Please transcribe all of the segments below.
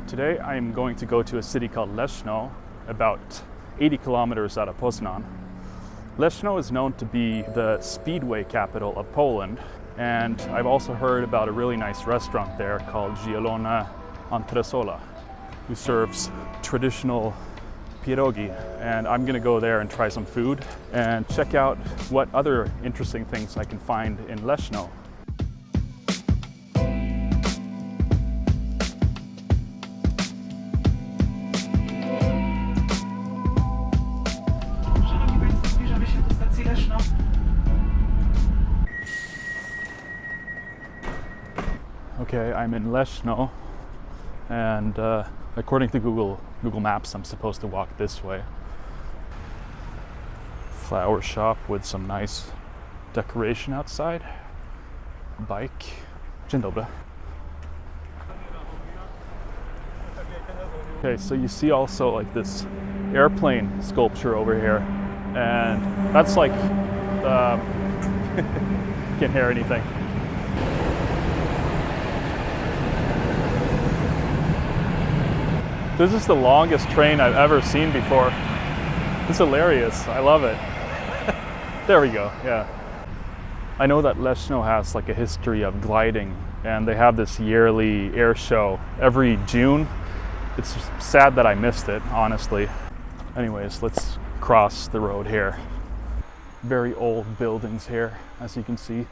Today I'm going to go to a city called Leszno, about 80 kilometers out of Poznan. Leszno is known to be the Speedway capital of Poland, and I've also heard about a really nice restaurant there called Zielona Antresola, who serves traditional pierogi, and I'm gonna go there and try some food and check out what other interesting things I can find in Leszno. Okay, I'm in Leszno, and according to Google Maps, I'm supposed to walk this way. Flower shop with some nice decoration outside. Bike. Dzień dobry. Okay, so you see also like this airplane sculpture over here, and that's like can't hear anything. This is the longest train I've ever seen before. It's hilarious. I love it. There we go. Yeah. I know that Leszno has like a history of gliding, and they have this yearly air show every June. It's sad that I missed it, honestly. Anyways, let's cross the road here. Very old buildings here, as you can see.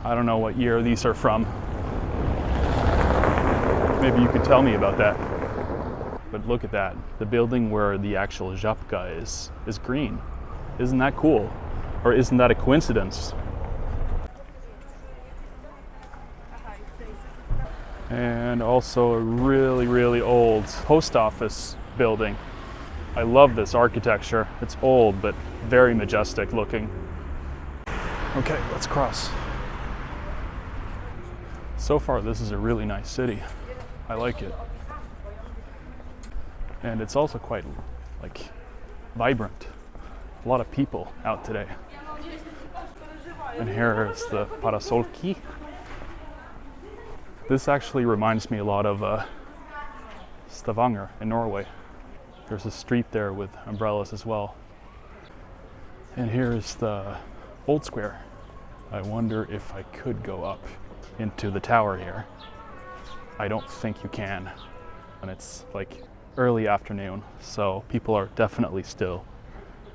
I don't know what year these are from. Maybe you could tell me about that. But look at that. The building where the actual żabka is green. Isn't that cool? Or isn't that a coincidence? And also a really, really old post office building. I love this architecture. It's old, but very majestic looking. Okay, let's cross. So far, this is a really nice city. I like it. And it's also quite like vibrant. A lot of people out today. And here is the parasolki. This actually reminds me a lot of Stavanger in Norway. There's a street there with umbrellas as well. And here is the old square. I wonder if I could go up into the tower here. I don't think you can. And it's like early afternoon, so people are definitely still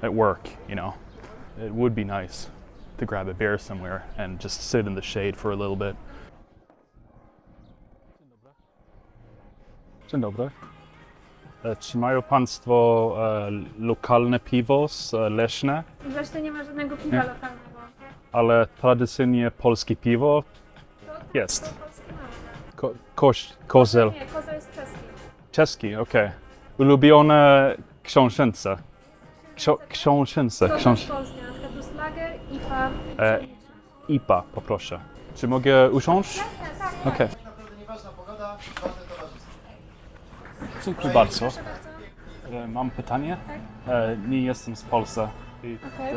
at work, you know. It would be nice to grab a beer somewhere and just sit in the shade for a little bit. Dzień dobry. Czy mają Państwo lokalne piwo z Leszna? Właśnie nie ma żadnego piwa lokalnego. Ale tradycyjnie polskie piwo jest. Kozel. Nie, kozel jest czeski. Czeski, okej. Ulubione książęce. Książęce. Kozel z Poznań, na przykład plus lager, IPA. IPA, poproszę. Czy mogę usiąść? Jasne, tak. Okej. Naprawdę nieważna pogoda, ważne towarzystwo. Dziękuję bardzo. Proszę bardzo. Mam pytanie. Tak. Nie jestem z Polski. Okej.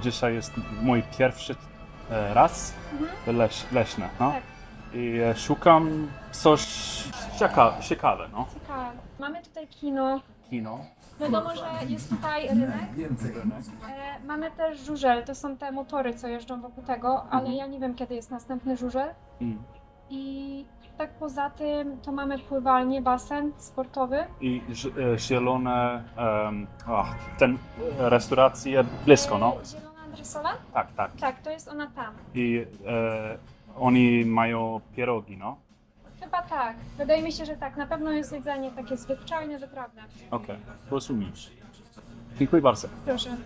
Dzisiaj jest mój pierwszy raz w Lesznie. No? Tak. I szukam coś ciekawe. No? Ciekawe. Mamy tutaj kino. Kino. Wiadomo, że jest tutaj rynek. Mamy też żużel, to są te motory, co jeżdżą wokół tego, ale ja nie wiem, kiedy jest następny żużel. I tak poza tym to mamy pływalnię, basen sportowy. I zielone, ten restauracje blisko, no? Zielona Antresola? Tak, tak. Tak, to jest ona tam. I oni mają pierogi, no? Chyba tak. Wydaje mi się, że tak. Na pewno jest jedzenie takie zwyczajne, wytrawne. Okej, rozumiem. Dziękuję bardzo. Proszę.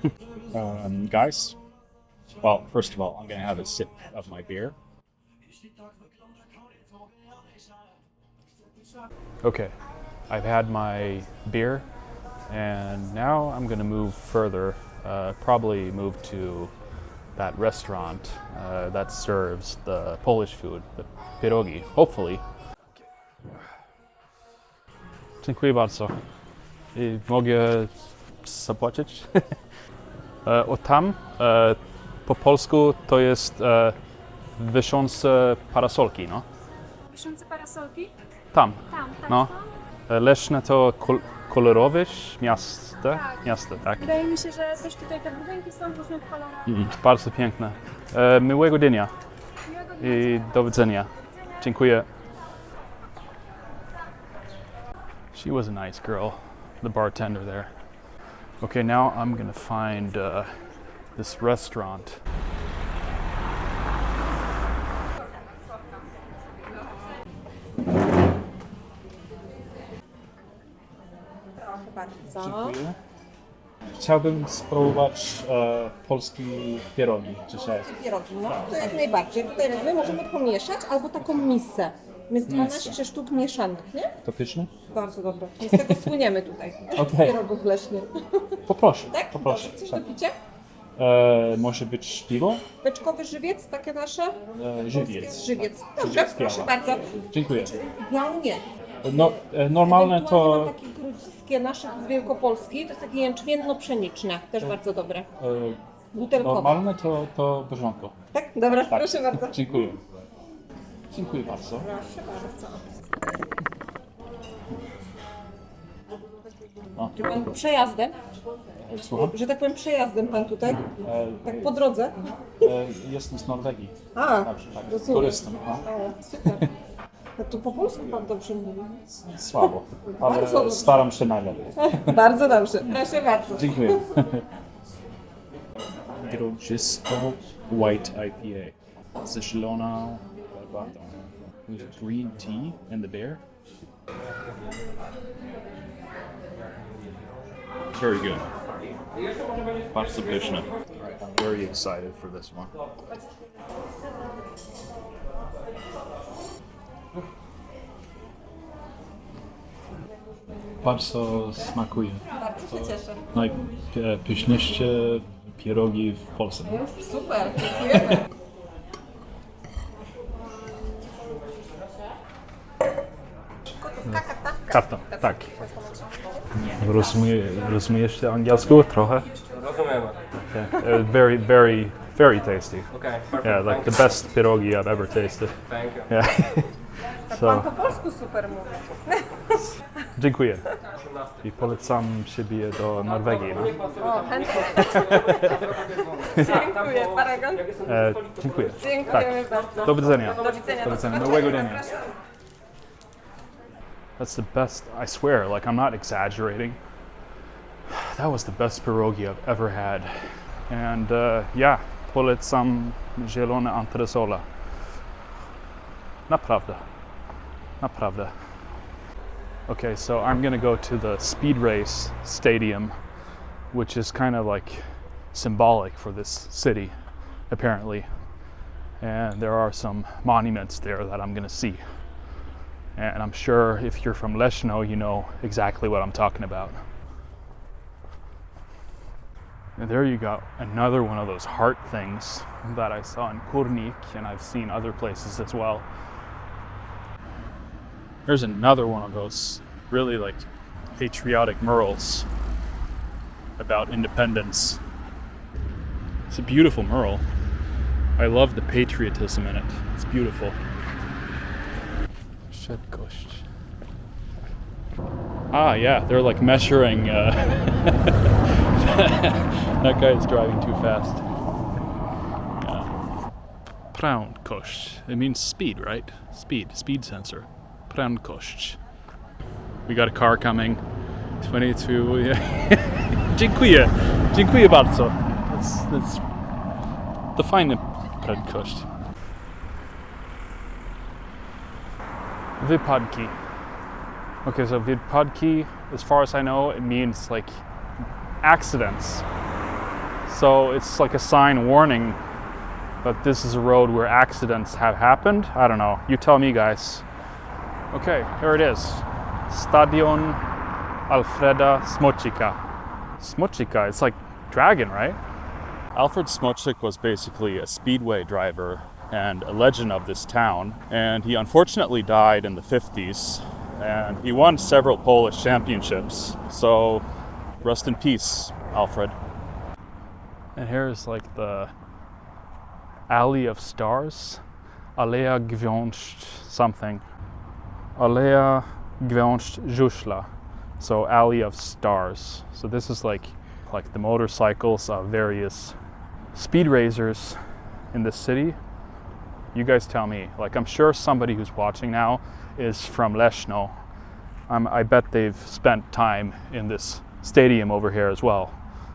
Guys, well, first of all, I'm gonna have a sip of my beer. Okay, I've had my beer, and now I'm gonna move further, probably move to that restaurant that serves the Polish food, the pierogi, hopefully. Dziękuję bardzo. I mogę zapłacić? O tam, po polsku to jest wiszące parasolki, no? Wiszące parasolki? Tam. Tam, tak No. są. Leszno to kolorowe miasto, Tak. miasto, tak? Wydaje mi się, że też tutaj te budynki są w różnych kolorach. Bardzo piękne. Miłego dnia Miłego dnia. i do widzenia. Dziękuję. She was a nice girl, the bartender there. Okay, now I'm gonna find this restaurant. Dziękuję. Chciałbym spróbować polski pierogi dzisiaj. Pierogi, no to jak najbardziej. Tutaj my możemy pomieszać albo taką misę. Jest 12 sztuk mieszanych, nie? To pyszne? Bardzo dobre. I z tego słyniemy tutaj. Okej. Pierogów w Lesznie. Poproszę, Tak? poproszę. Dobrze. Coś Tak. do picia? Może być piwo? Beczkowy żywiec, takie nasze? Żywiec. Żywiec. Dobrze, Żywiec proszę biała. bardzo. Dziękuję. Biały nie. No, normalne Ewentualnie to mam takie grodziskie nasze z Wielkopolski. To jest takie jęczmienno-pszeniczne. Też bardzo dobre. Butelkowe. normalne to w porządku. Tak? Dobra, Tak. proszę bardzo. Dziękuję. Dziękuję bardzo. Proszę bardzo. Czy pan przejazdem? Słucham? Że tak powiem przejazdem pan tutaj? Tak po drodze? Jestem z Norwegii. A, Tak, rozumiem. turystą. No. O, super. No to po polsku pan dobrze mówi. Słabo, Bardzo ale dobrze. staram się najlepiej. Bardzo dobrze, proszę bardzo. Dziękuję. Grodzisko White IPA. Z Zielona Antresola. With green tea and the beer. Very good. Bardzo pyszne. I'm very excited for this one. Bardzo smakuje. Bardzo się cieszę. Najpyszniejsze pierogi w Polsce. Super, dziękujemy. Karta, tak. Rozumiesz angielsku trochę? Rozumiemy. Okay. Very, very, very tasty. Okay, perfect. Yeah, like the best pierogi I've ever tasted. Thank you. Yeah. Pan So, po polsku super mówi. dziękuję. I polecam siebie do Norwegii. No? O, chętnie. Dziękuję, Paragon. Dziękuję. Dziękujemy bardzo. Do widzenia. Do widzenia. Do widzenia. Miłego dnia. That's the best, I swear, like I'm not exaggerating. That was the best pierogi I've ever had. And yeah, polecam Zielona Antresola. Naprawdę. Naprawdę. Okay, so I'm gonna go to the Speedway stadium, which is kind of like symbolic for this city, apparently. And there are some monuments there that I'm gonna see. And I'm sure if you're from Leszno, you know exactly what I'm talking about. And there you got another one of those heart things that I saw in Kurnik, and I've seen other places as well. There's another one of those really like patriotic murals about independence. It's a beautiful mural. I love the patriotism in it. It's beautiful. Szybkość. Ah, yeah, they're like measuring. That guy's driving too fast. Yeah. Prędkość. It means speed, right? Speed sensor. Prędkość. We got a car coming. 22. Yeah. Dziękuję. Dziękuję bardzo. That's define prędkość. Wypadki. Okay, so wypadki, as far as I know, it means like accidents. So it's like a sign warning that this is a road where accidents have happened. I don't know. You tell me, guys. Okay, here it is. Stadion Alfreda Smoczyka. Smoczyka, it's like dragon, right? Alfred Smoczyk was basically a speedway driver and a legend of this town, and he unfortunately died in the 50s, and he won several Polish championships, so rest in peace, Alfred. And here's like the Alley of Stars, Aleja Gwiazd something. Alea Gwiazd Żużla, so Alley of Stars. So this is like the motorcycles of various speed racers in this city. You guys tell me. Like, I'm sure somebody who's watching now is from Leszno. I bet they've spent time in this stadium over here as well,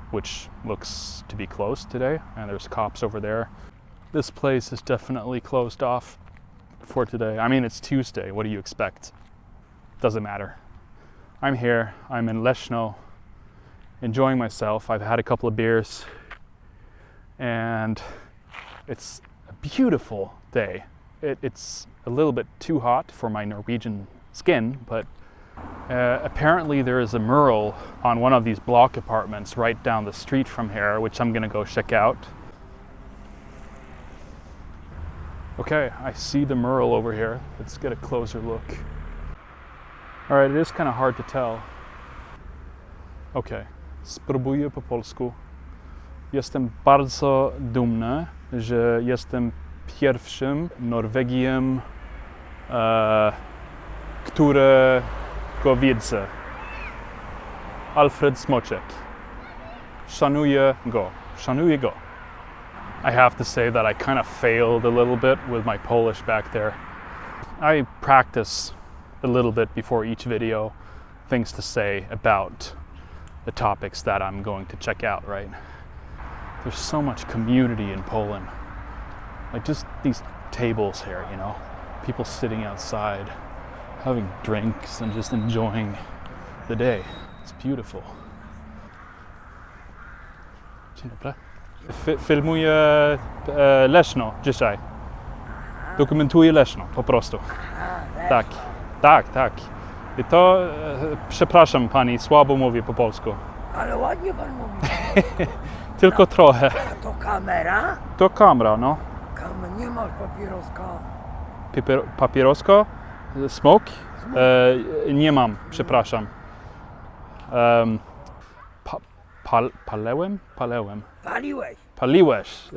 which looks to be closed today, and there's cops over there. This place is definitely closed off for today. I mean, it's Tuesday. What do you expect? Doesn't matter. I'm here. I'm in Leszno, enjoying myself. I've had a couple of beers, and it's a beautiful day. It's a little bit too hot for my Norwegian skin, but apparently there is a mural on one of these block apartments right down the street from here, which I'm gonna go check out. Okay, I see the mural over here. Let's get a closer look. All right, it is kind of hard to tell. Okay, spróbuję po polsku. Jestem bardzo dumny, że jestem pierwszym Norwegiem, którego widzę. Alfred Smoczyk. Szanuję go. Szanuję go. I have to say that I kind of failed a little bit with my Polish back there. I practice a little bit before each video, things to say about the topics that I'm going to check out, right? There's so much community in Poland. Like just these tables here, you know, people sitting outside, having drinks and just enjoying the day. It's beautiful. Dzień dobry. Filmuję Leszno dzisiaj. Dokumentuję Leszno, po prostu. Tak, tak, tak. I to, przepraszam pani, słabo mówię po polsku. Ale ładnie pan mówi. Tylko trochę. A to kamera? To kamera, no. Nie masz papieroska. Papierosko? Smoke? Nie mam, przepraszam. Paliłem? Paliłeś. Paliłeś.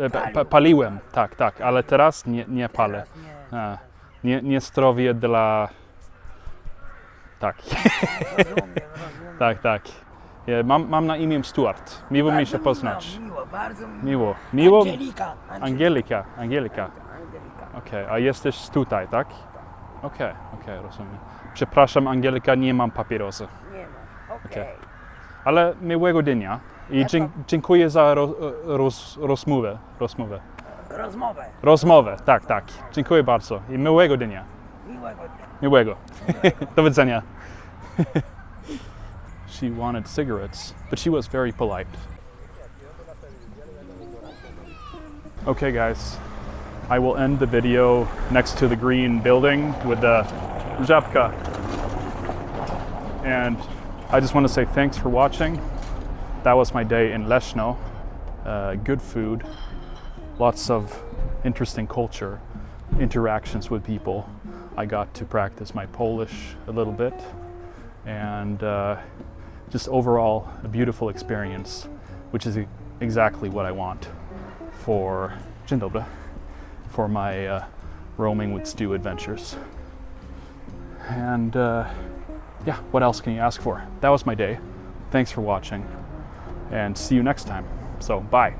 Paliłem, tak, tak, ale teraz nie palę. Teraz Nie zdrowie dla... Tak. Rozumiem. Tak, tak. Mam na imię Stuart. Miło mi się poznać. Miło, bardzo Miło. Miło? Angelika. Angelika. Okej, a jesteś tutaj, tak? Okej, rozumiem. Przepraszam, Angelika, nie mam papierosa. Nie ma, okej. Ale miłego dnia i dziękuję za rozmowę. Rozmowę, tak, tak. Dziękuję bardzo i miłego dnia. Miłego dnia. Miłego. Do widzenia. She wanted cigarettes, but she was very polite. Okay guys, I will end the video next to the green building with the żabka. And I just want to say thanks for watching. That was my day in Leszno. Good food, lots of interesting culture, interactions with people. I got to practice my Polish a little bit, and just overall a beautiful experience, which is exactly what I want for Dzień dobry, for my roaming with Stu adventures. And yeah, what else can you ask for? That was my day. Thanks for watching, and see you next time. So, bye.